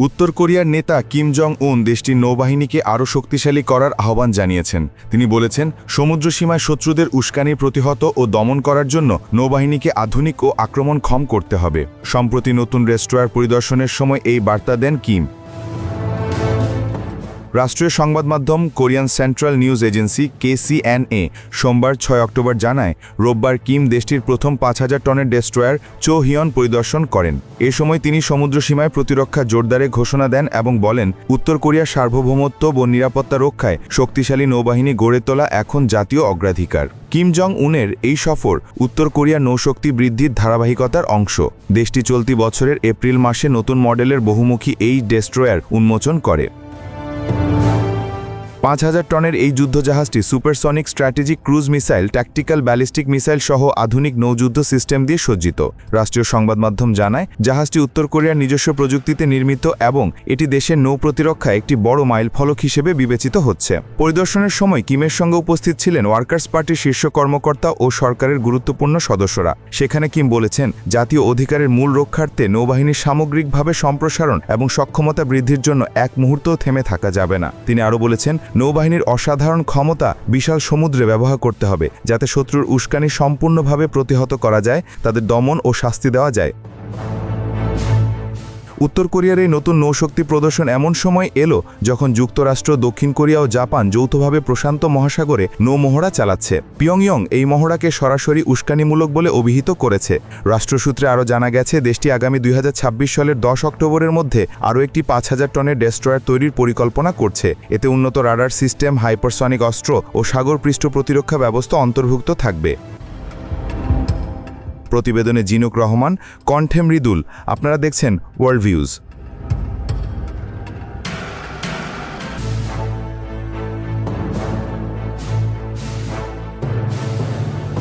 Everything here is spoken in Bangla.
উত্তর কোরিয়ার নেতা কিম জং উন দেশটির নৌবাহিনীকে আরও শক্তিশালী করার আহ্বান জানিয়েছেন। তিনি বলেছেন, সমুদ্রসীমায় শত্রুদের উস্কানি প্রতিহত ও দমন করার জন্য নৌবাহিনীকে আধুনিক ও আক্রমণক্ষম করতে হবে। সম্প্রতি নতুন ডেস্ট্রয়ার পরিদর্শনের সময় এই বার্তা দেন কিম। রাষ্ট্রীয় সংবাদ মাধ্যম Korean central news agency KCNA সোমবার 6 অক্টোবর জানায়, রোববার কিম দেশটির প্রথম 5000 টনের ডেস্ট্রয়ার চোহিয়ন পরিদর্শন করেন। এ সময় তিনি সমুদ্রসীমায় প্রতিরক্ষা জোরদারে ঘোষণা দেন এবং বলেন, উত্তর কোরিয়ার সার্বভৌমত্ব ও নিরাপত্তা রক্ষায় শক্তিশালী নৌবাহিনী গড়ে তোলা এখন জাতীয় অগ্রাধিকার। কিম জং উনের এই সফর উত্তর কোরিয়ার নৌশক্তি বৃদ্ধির ধারাবাহিকতার অংশ। দেশটি চলতি বছরের এপ্রিল মাসে নতুন মডেলের বহুমুখী এই ডেস্ট্রয়ার উন্মোচন করে। 5000 টনের এই যুদ্ধজাহাজটি supersonic strategic cruise missile, tactical ballistic missile সহ আধুনিক নৌযুদ্ধ সিস্টেম দিয়ে সজ্জিত। রাষ্ট্রীয় সংবাদ মাধ্যম জানায়, জাহাজটি উত্তর কোরিয়ার নিজস্ব প্রযুক্তিতে নির্মিত এবং এটি দেশের নৌ প্রতিরক্ষায় একটি বড় মাইলফলক হিসেবে বিবেচিত হচ্ছে। পরিদর্শনের সময় কিমের সঙ্গে উপস্থিত ছিলেন ওয়ার্কার্স পার্টির শীর্ষ কর্মকর্তা ও সরকারের গুরুত্বপূর্ণ সদস্যরা। সেখানে কিম বলেছেন, জাতীয় অধিকারের মূল রক্ষার্থে নৌবাহিনীর সামগ্রিকভাবে সম্প্রসারণ এবং সক্ষমতা বৃদ্ধির জন্য এক মুহূর্তও থেমে থাকা যাবে না। তিনি আরও বলেছেন, নৌবাহিনীর অসাধারণ ক্ষমতা বিশাল সমুদ্রে ব্যবহার করতে হবে, যাতে শত্রুর উস্কানি সম্পূর্ণভাবে প্রতিহত করা যায়, তাদের দমন ও শাস্তি দেওয়া যায়। উত্তর কোরিয়ার এই নতুন নৌশক্তি প্রদর্শন এমন সময় এলো যখন যুক্তরাষ্ট্র, দক্ষিণ কোরিয়া ও জাপান যৌথভাবে প্রশান্ত মহাসাগরে নৌমহড়া চালাচ্ছে। পিয়ংইয়ং এই মহড়াকে সরাসরি উস্কানিমূলক বলে অভিহিত করেছে। রাষ্ট্রসূত্রে আরও জানা গেছে, দেশটি আগামী 2026 সালের 10 অক্টোবরের মধ্যে আরও একটি 5000 টনের ডেস্ট্রয়ার তৈরির পরিকল্পনা করছে। এতে উন্নত রাডার সিস্টেম, হাইপারসনিক অস্ত্র ও সাগর পৃষ্ঠ প্রতিরক্ষা ব্যবস্থা অন্তর্ভুক্ত থাকবে। প্রতিবেদনে জিনুক রহমান, কণ্ঠে মৃদুল। আপনারা দেখছেন ওয়ার্ল্ড ভিউজ।